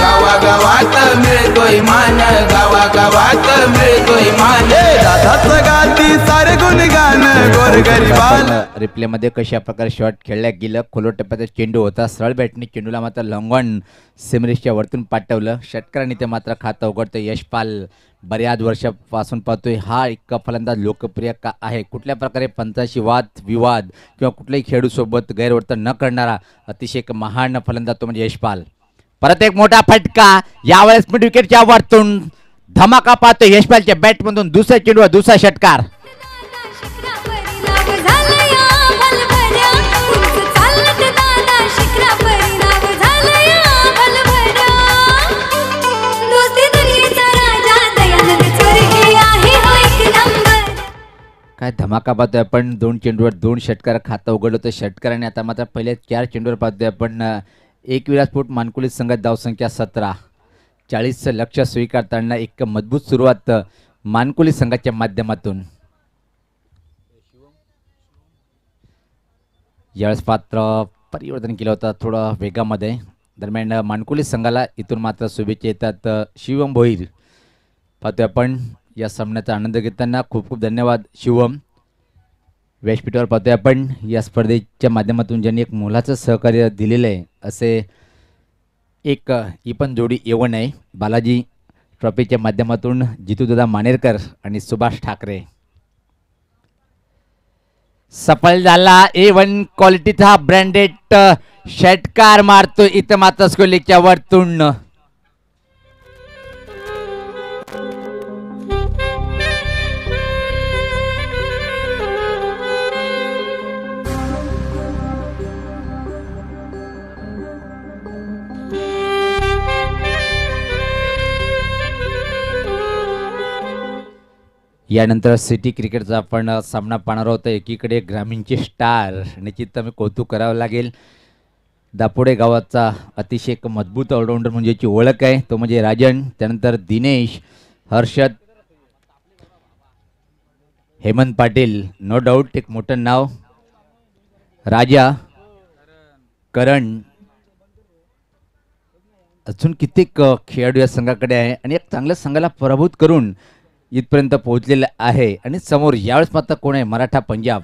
[SPEAKER 2] गावागावात मिळतोय मान, गावागावात मिळतोय मान. दादाचं गाती सारे गुणगान गोरगरिबाला.
[SPEAKER 5] रिप्ले मध्ये कशा प्रकारे शॉट खेळल्या गेलं. खोलो टप्प्याचा चेंडू होता. सरळ बॅटने चेंडूला मात्र लॉंग ऑन सिमरीच्या वरतून पाठवलं. षटकाराने ते मात्र खातं उघडतं यशपाल. बऱ्याच वर्षापासून पाहतोय हा एक फलंदाज लोकप्रिय का आहे. कुठल्या प्रकारे पंचाशी वाद विवाद किंवा कुठल्याही खेळाडूसोबत गैरवर्तन न करणारा अतिशय एक महान फलंदाज तो म्हणजे यशपाल. परत एक मोठा फटका. यावेळेस मिड विकेटच्या वरतून धमाका पाहतोय यशपालच्या बॅटमधून. दुसऱ्या चेंडूवर दुसरा षटकार. काय धमाका पाहतोय आपण. 2 चेंडूवर 2 षटकार खातं उघडलं होतं षटकाराने. आता मात्र पहिल्या 4 चेंडूवर पाहतोय आपण एकविरा स्फोट मानकोली संघात धावसंख्या 17. 40 लक्ष स्वीकारताना एक मजबूत सुरुवात मानकोली संघाच्या माध्यमातून. यावेळेस पात्र परिवर्तन केलं होतं थोडं वेगामध्ये. दरम्यान मानकोली संघाला इथून मात्र शुभेच्छा येतात. शिवम भोईर पाहतोय आपण या सामन्याचा आनंद घेताना. खूप खूप धन्यवाद शिवम. व्यासपीठावर पाहतोय आपण या स्पर्धेच्या माध्यमातून ज्यांनी एक मोलाचं सहकार्य दिलेलं आहे असे एक ही पण जोडी येवण आहे. बालाजी ट्रॉफीच्या माध्यमातून जितूदादा मानेरकर आणि सुभाष ठाकरे. सफल झाला A1 क्वालिटीचा ब्रँडेड षटकार मारतो इथं मात्र स्कोरलेगच्या वरतून. यानंतर सिटी क्रिकेटचा आपण सामना पाहणार आहोत. एकीकडे ग्रामीणचे स्टार, निश्चित मी कौतुक करावं लागेल. दापोडे गावाचा अतिशय एक मजबूत ऑलराऊंडर म्हणजे याची ओळख आहे, तो म्हणजे राजन. त्यानंतर दिनेश, हर्षद, हेमंत पाटील, नो डाऊट एक मोठं नाव, राजा, करण, अजून कित्येक खेळाडू या संघाकडे आहे आणि एक चांगल्या संघाला पराभूत करून इथपर्यंत पोहोचलेलं आहे. आणि समोर यावेळेस मात्र कोण आहे? मराठा पंजाब.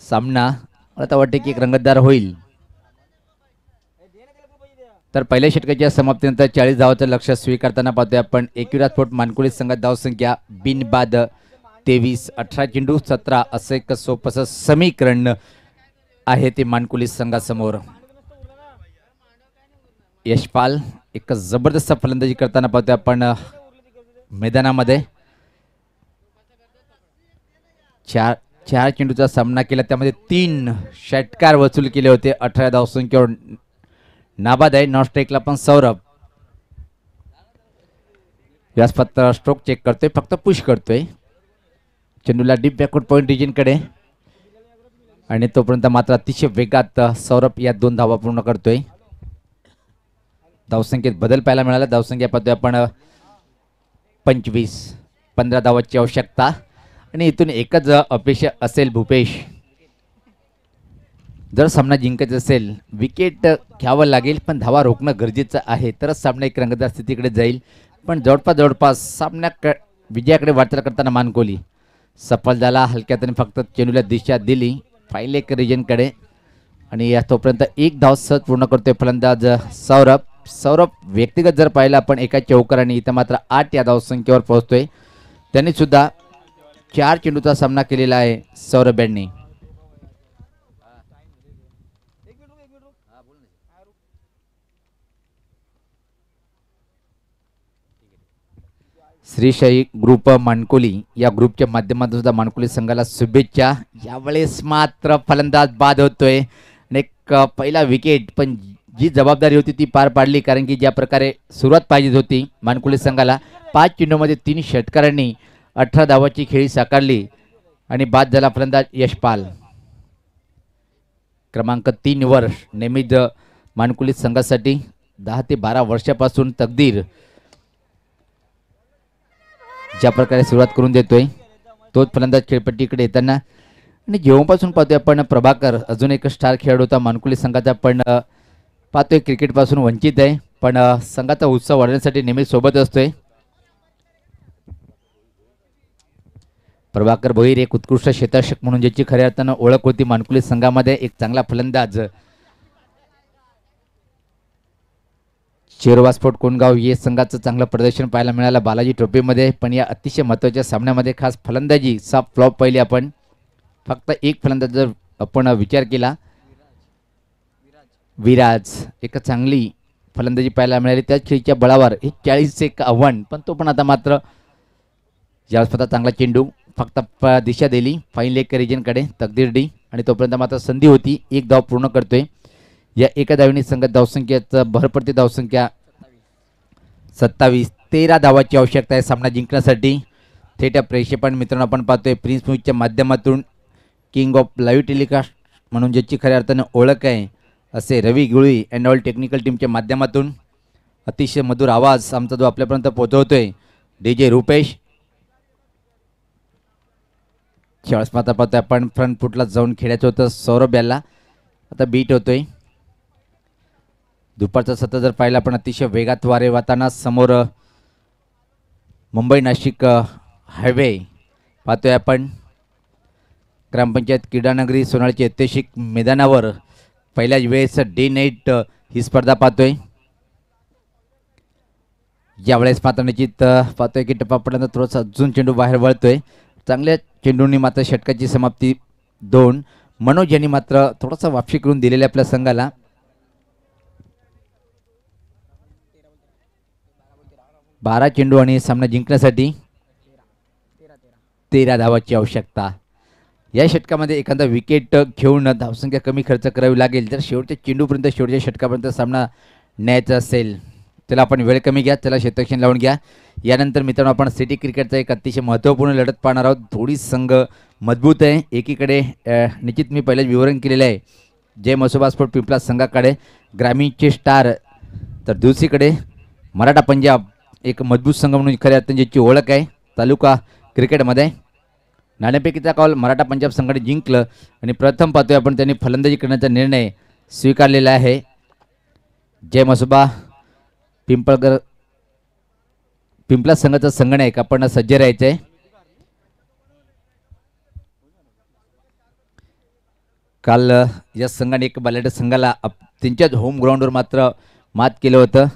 [SPEAKER 5] सामना मला तर वाटते की एक रंगतदार होईल. तर पहिल्या षटकाच्या समाप्तीनंतर 40 धावाचं लक्ष स्वीकारताना पाहतोय आपण एकविरा स्पोर्ट मानकुली संघात धावसंख्या बिनबाद 23, 18 चेंडू 17 असं एक सोपं समीकरण आहे ते मानकुली संघासमोर. यशपाल एक जबरदस्त फलंदाजी करताना पाहतोय आपण मैदानामध्ये. चार चेंडूचा सामना केला, त्यामध्ये 3 षटकार वसूल केले होते. 18 धावसंख्येवर नाबाद आहे. नॉन स्ट्राईकला पण सौरभ. व्यासपत्र स्ट्रोक चेक करतोय, फक्त पुश करतोय चेंडूला डीप बॅकवर्ड पॉईंट रिजनकडे. आणि तोपर्यंत मात्र अतिशय वेगात सौरभ या 2 धावा पूर्ण करतोय. धावसंख्येत बदल पाहायला मिळाला. धावसंख्या पाहतोय आपण 25, 15 धावाची आवश्यकता. आणि इथून एकच अपेक्षा असेल भूपेश, जर सामना जिंकायचा असेल विकेट घ्यावं लागेल, पण धावा रोखणं गरजेचं आहे, तरच सामना एक रंगतदार स्थितीकडे जाईल. पण जवळपास सामन्या विजयाकडे वाटचाल करताना मानकोली सफल झाला. हलक्यात फक्त चेंडूला दिशा दिली फाईल एक रिजनकडे. आणि या तोपर्यंत 1 धाव सहज पूर्ण करतोय फलंदाज सौरभ. व्यक्तिगत जर पाहिलं आपण एका चौकाराने, इथं मात्र 8 या धावसंख्येवर पोहोचतोय. त्यांनी सुद्धा 4 चेंडूचा सामना केलेला आहे सौरभ यांनी. श्रीशाही ग्रुप मानकोली या ग्रुपच्या माध्यमातून सुद्धा मानकोली संघाला शुभेच्छा. यावेळेस मात्र फलंदाज बाद होतोय आणि एक पहिला विकेट, पण जी जबाबदारी होती ती पार पाडली. कारण की ज्या प्रकारे सुरुवात पाहिजे होती मानकोली संघाला, 5 चेंडूमध्ये 3 षटकारांनी 18 धावाची खेळी साकारली आणि बाद झाला फलंदाज यशपाल. क्रमांक 3 वर नेहमीच मानकुली संघासाठी 10 ते 12 वर्षापासून तकदीर ज्या प्रकारे सुरुवात करून देतोय तोच फलंदाज खेळपट्टीकडे येताना. आणि जेव्हापासून पाहतोय आपण प्रभाकर अजून एक स्टार खेळाडू होता मानकुली संघाचा, पण पाहतोय क्रिकेटपासून वंचित आहे, पण संघाचा उत्साह वाढवण्यासाठी नेहमी सोबत असतोय. प्रभाकर भोईर एक उत्कृष्ट क्षेत्ररक्षक म्हणून ज्याची खऱ्या अर्थानं ओळख होती मानकुली संघामध्ये, एक चांगला फलंदाज. शिरोबा स्पोर्ट कोणगाव या संघाचं चांगलं प्रदर्शन पाहायला मिळालं बालाजी ट्रॉफीमध्ये, पण या अतिशय महत्त्वाच्या सामन्यामध्ये खास फलंदाजी साफ फ्लॉप पाहिली आपण. फक्त एक फलंदाज जर आपण विचार केला, विराज, एक चांगली फलंदाजी पाहायला मिळाली. त्याच खेळीच्या बळावर 40 एक आव्हान, पण तो पण आता मात्र ज्यावेळेस स्वतः चांगला चेंडू फक्त दिशा दिली फाईन लेग रिजनकडे, तकदीर डी. आणि तोपर्यंत मात्र संधी होती, 1 धाव पूर्ण करतोय. या एका धावेने संघात धावसंख्येचं भरपडती धावसंख्या 27, 13 धावाची आवश्यकता आहे सामना जिंकण्यासाठी. थेट प्रेक्षेपण मित्रांनो आपण पाहतोय प्रिन्स म्यूजच्या माध्यमातून, किंग ऑफ लाईव्ह टेलिकास्ट म्हणून ज्याची खऱ्या अर्थानं ओळख आहे असे रवी गुळी अँड ऑल टेक्निकल टीमच्या माध्यमातून अतिशय मधुर आवाज आमचा जो आपल्यापर्यंत पोहोचवतोय DJ रुपेश. शाळस माता पाहतोय आपण फ्रंट फुटला जाऊन खेळायचं होतं सौरभ याला, आता बीट होतोय. दुपारचा सत्र जर पाहिला आपण अतिशय वेगात वारे वाहताना समोर मुंबई नाशिक हायवे पाहतोय आपण. ग्रामपंचायत क्रीडानगरी सोनाळीच्या ऐतिहासिक मैदानावर पहिल्याच वेळेस डे नाईट ही स्पर्धा पाहतोय. यावेळेस मात्र निश्चित पाहतोय की टप्पा पडल्यानंतर थोडासा अजून चेंडू बाहेर वळतोय. चांगल्या चेंडूंनी मात्र षटकाची समाप्ती 2. मनोज यांनी मात्र थोडासा वापशी करून दिलेला आपल्या संघाला. बारा चेंडू आणि सामना जिंकण्यासाठी 13 धावाची आवश्यकता. या षटकामध्ये एखादा विकेट घेऊन धावसंख्या कमी खर्च करावी लागेल जर शेवटच्या चेंडूपर्यंत शेवटच्या षटकापर्यंत सामना न्यायचा असेल. त्याला आपण वेळ कमी घ्या, त्याला क्षेत्ररक्षण लावून घ्या. यानंतर मित्रांनो आपण सिटी क्रिकेटचा एक अतिशय महत्त्वपूर्ण लढत पाहणार आहोत. थोडी संघ मजबूत आहे. एकीकडे निश्चित मी पहिलेच विवरण केलेलं आहे जय मसोबा स्पोर्ट पिंपला संघाकडे ग्रामीणचे स्टार, तर दुसरीकडे मराठा पंजाब एक मजबूत संघ म्हणून खऱ्या अर्थाने ज्याची ओळख आहे तालुका क्रिकेटमध्ये. नाणेफेकीचा कॉल मराठा पंजाब संघाने जिंकलं आणि प्रथम पाहतोय आपण त्यांनी फलंदाजी करण्याचा निर्णय स्वीकारलेला आहे. जय मसोबा पिंपला संघाचा संगणक आपण सज्ज राहायचं आहे. काल या संघाने एक बलाढ्य संघाला त्यांच्याच होम ग्राउंडवर मात्र मात केलं होतं.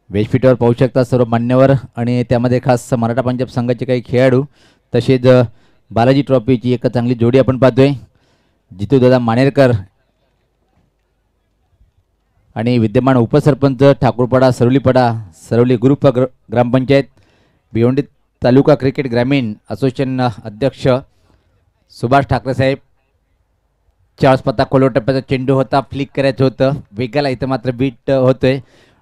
[SPEAKER 5] वेशपीठावर पाहू शकता सर्व मान्यवर आणि त्यामध्ये खास मराठा पंजाब संघाचे काही खेळाडू, तसेच बालाजी ट्रॉफीची एक चांगली जोडी आपण पाहतोय. जितू दादा मानेरकर आणि विद्यमान उपसरपंच ठाकूरपाडा सरवली ग्रुप ग्रामपंचायत, भिवंडी तालुका क्रिकेट ग्रामीण असोसिएशन अध्यक्ष सुभाष ठाकरे साहेब. चार्ल्स पत्ता कोलो टप्प्याचा चेंडू होता, फ्लिक करायचं होतं, वेगाला इथं मात्र बीट होतोय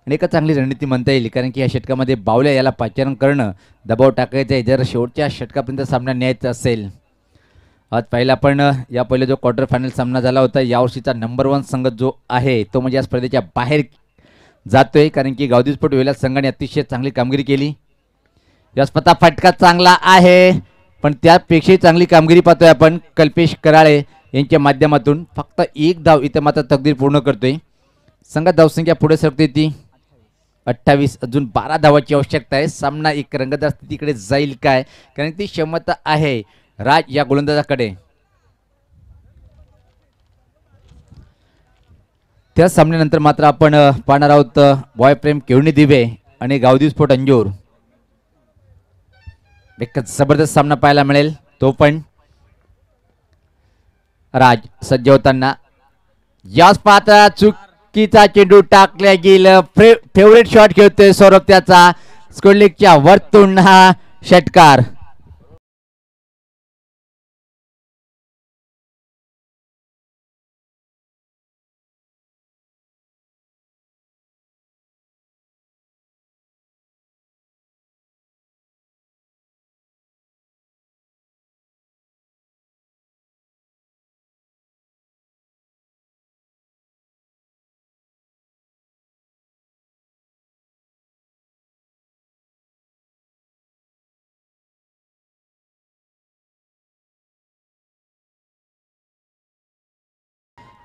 [SPEAKER 5] आणि एक चांगली रणनीती म्हणता येईल, कारण की या षटकामध्ये बावल्या याला पाचारण करणं, दबाव टाकायचं आहे जर शेवटच्या षटकापर्यंत सामना न्यायचा असेल. आज पहिला आपण या पहिले जो क्वार्टर फायनल सामना झाला होता, यावर्षीचा नंबर 1 संघ जो आहे तो म्हणजे या स्पर्धेच्या बाहेर जातोय, कारण की गावदी स्पोर्ट वेला संघाने अतिशय चांगली कामगिरी केली. या स्पर्धा फटका चांगला आहे, पण त्यापेक्षाही चांगली कामगिरी पाहतोय आपण कल्पेश कराळे यांच्या माध्यमातून. फक्त एक धाव इथं मात्र तकदीर पूर्ण करतोय. संघात धावसंख्या पुढे सरकते ती 28. अजून 12 धावाची आवश्यकता आहे. सामना एक रंगतदार स्थितीकडे जाईल काय, कारण ती क्षमता आहे राज या गोलंदाजाकडे. त्या सामन्यानंतर मात्र आपण पाहणार आहोत बॉय प्रेम केवणी दिवे आणि गावदी स्पोर्ट अंजूर. एक जबरदस्त सामना पाहायला मिळेल. तो पण राज सज्ज होताना याच पात्र चुकीचा चेंडू टाकल्या गेलं. फेवरेट शॉट खेळतोय सौरभ त्याचा, स्कोरलेगच्या वरतून हा षटकार.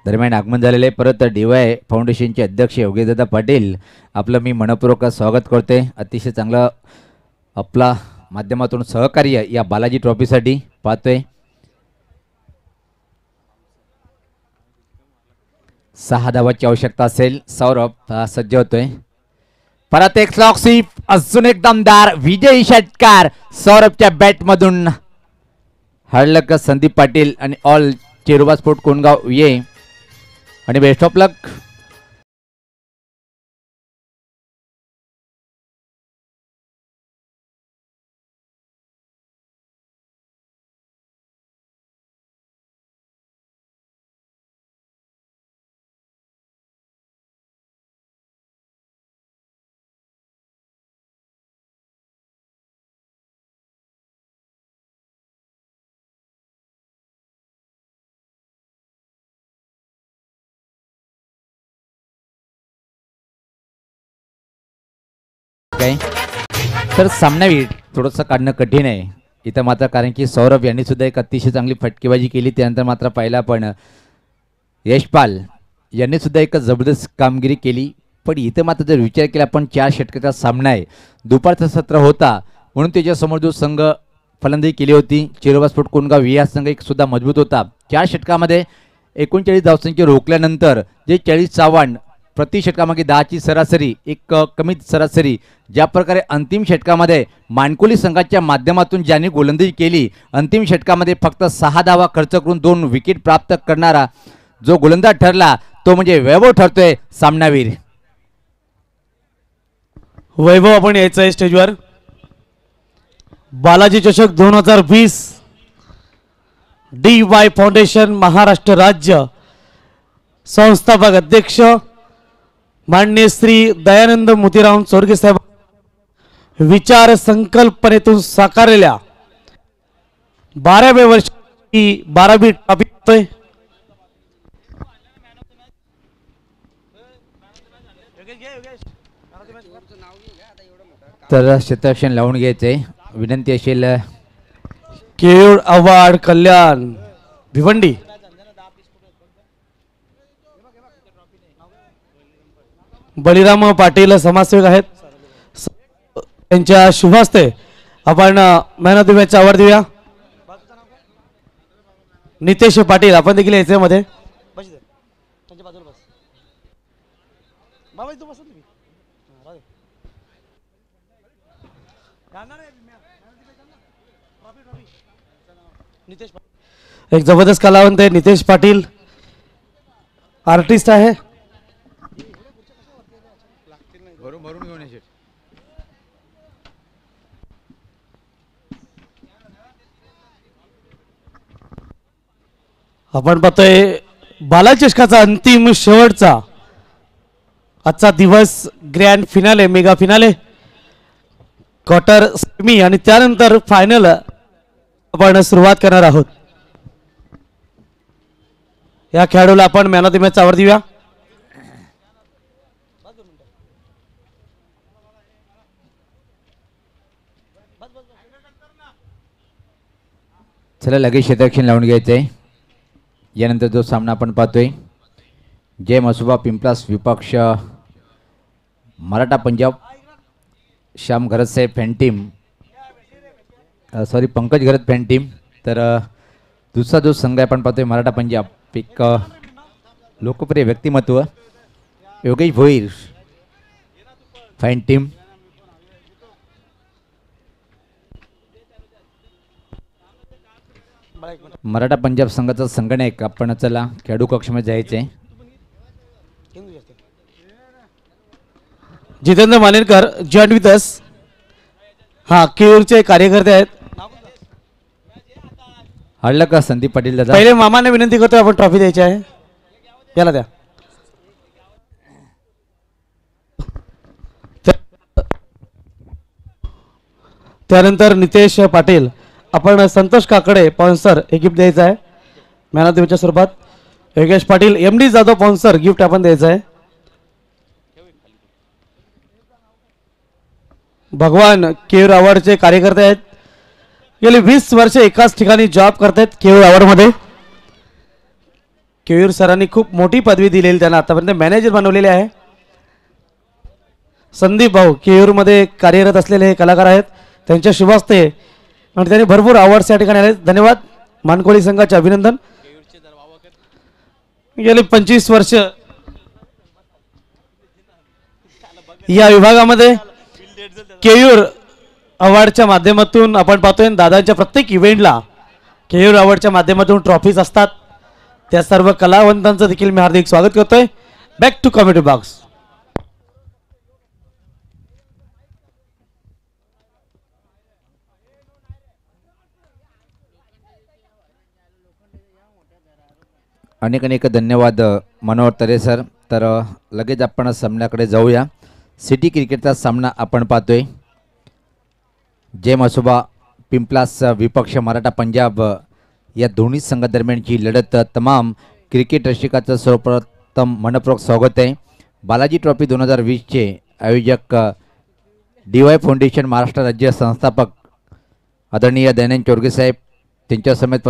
[SPEAKER 5] दरम्यान आगमन झालेले परत DY फाउंडेशनचे अध्यक्ष योगेशदादा पाटील, आपलं मी मनपूर्वक स्वागत करते. अतिशय चांगलं आपला माध्यमातून सहकार्य या बालाजी ट्रॉफीसाठी पाहतोय. 6 धावाची आवश्यकता असेल. सौरभ सज्ज होतोय. परत एक स्लॉक स्वीप, अजून एक दमदार विजयी षटकार सौरभच्या बॅटमधून. हळलक संदीप पाटील आणि ऑल चेरुबा स्पोर्ट कोणगाव ये आणि बेस्ट ऑफ लक. तर सामनावीर थोडंसं काढणं कठीण आहे इथं मात्र, कारण की सौरभ यांनी सुद्धा एक अतिशय चांगली फटकेबाजी केली. त्यानंतर मात्र पाहिला पण यशपाल यांनी सुद्धा एक जबरदस्त कामगिरी केली. पण इथं मात्र जर विचार केला आपण 4 षटकाचा सामना आहे, दुपारचा सत्र होता म्हणून त्याच्यासमोर जो संघ फलंदाजी केली होती चेरुबा स्पोर्ट कोणगाव हा संघ एक सुद्धा मजबूत होता. 4 षटकामध्ये 39 धावसंख्या रोखल्यानंतर जे 40 चव्हाण प्रति षटकामागे 10ची सरासरी, एक कमी सरासरी, ज्या प्रकारे अंतिम षटकामध्ये मानकोली संघाच्या माध्यमातून ज्यांनी गोलंदाजी केली, अंतिम षटकामध्ये फक्त 6 धावा खर्च करून 2 विकेट प्राप्त करणारा जो गोलंदाज ठरला तो म्हणजे वैभव ठरतोय सामनावीर.
[SPEAKER 6] वैभव आपण यायचं आहे स्टेजवर. बालाजी चषक 2020 DY फाउंडेशन महाराष्ट्र राज्य संस्थापक अध्यक्ष माननीय श्री दयानंद मोतीराम चोरगे साहेब विचार संकल्पनेतून साकारलेल्या 12व्या वर्षी 12वी ट्रॉफी होतोय.
[SPEAKER 5] तर क्षेत्ररक्षण लावून घ्यायचंय. विनंती असेल
[SPEAKER 6] केयूर अवॉर्ड कल्याण भिवंडी. बलिराम पाटील समाजसेवक आहेत. त्यांच्या शुभ हस्ते आपण man of the match award देऊया. नितेश पाटील आपण देखील याच्यामध्ये एक जबरदस्त कलावंत आहे नितेश पाटील. आर्टिस्ट आहे. आपण पाहतोय बालाचषकाचा अंतिम शेवटचा आजचा दिवस grand finale mega finale quarter semi आणि त्यानंतर फायनल आपण सुरुवात करणार आहोत. या खेळाडूला आपण man of the match award देऊया.
[SPEAKER 5] चला लगेच क्षेत्ररक्षण लावून घ्यायचंय. यानंतर जो सामना आपण पाहतोय जय मसुबा पिंपलास विपक्ष मराठा पंजाब श्याम घरत साहेब फॅन टीम सॉरी पंकज घरत फॅन टीम. तर दुसरा जो संघ आपण पाहतोय मराठा पंजाब एक लोकप्रिय व्यक्तिमत्व योगेश भोईर फॅन टीम. मराठा पंजाब संघाचा संगणक आपण चला खेळाडू कक्षामध्ये जायचे.
[SPEAKER 6] जितेंद्र मानेरकर जॉईंट विथ अस. हा केयूरचे कार्यकर्ते आहेत.
[SPEAKER 5] हळलं का संदीप पाटील दादा.
[SPEAKER 6] पहिले मामाने विनंती करतो आपण ट्रॉफी द्यायची आहे. याला द्या. त्यानंतर नितेश पाटील आपण संतोष काकडे स्पॉन्सर हे गिफ्ट द्यायचं आहे मॅन ऑफ द मॅचच्या स्वरूपात. Yogesh Patil MD Jadhav sponsor gift आपण द्यायचं आहे. भगवान केयूर अवॉर्डचे कार्यकर्ते आहेत. गेली 20 वर्ष एकाच ठिकाणी जॉब करतात केयूर अवॉर्डमध्ये. केयूर सरांनी खूप मोठी पदवी दिलेली त्यांना आतापर्यंत मॅनेजर बनवलेले आहे. संदीप भाऊ केयूरमध्ये कार्यरत असलेले हे कलाकार आहेत. त्यांच्या शुभ हस्ते आणि त्यांनी भरपूर अवॉर्ड्स या ठिकाणी आले. धन्यवाद. मानकोळी संघाचे अभिनंदन. गेली 25 वर्ष या विभागामध्ये केयूर अवॉर्डच्या माध्यमातून आपण पाहतोय दादांच्या प्रत्येक इव्हेंटला केयूर अवॉर्डच्या माध्यमातून ट्रॉफीज असतात. त्या सर्व कलावंतांचं देखील मी हार्दिक स्वागत करतोय. Back to Comedy Box.
[SPEAKER 5] अनेक अनेक धन्यवाद मनोहर तरे सर. तर लगेच आपण सामन्याकडे जाऊया. सिटी क्रिकेटचा सामना आपण पाहतोय जय मसुबा पिंपलास विपक्ष मराठा पंजाब या दोन्ही संघादरम्यानची लढत. तमाम क्रिकेट रसिकाचं सर्वप्रथम मनपूर्वक स्वागत आहे. बालाजी ट्रॉफी 2020चे आयोजक DY फाउंडेशन महाराष्ट्र राज्य संस्थापक आदरणीय दयानंद चोरगे साहेब त्यांच्या समेत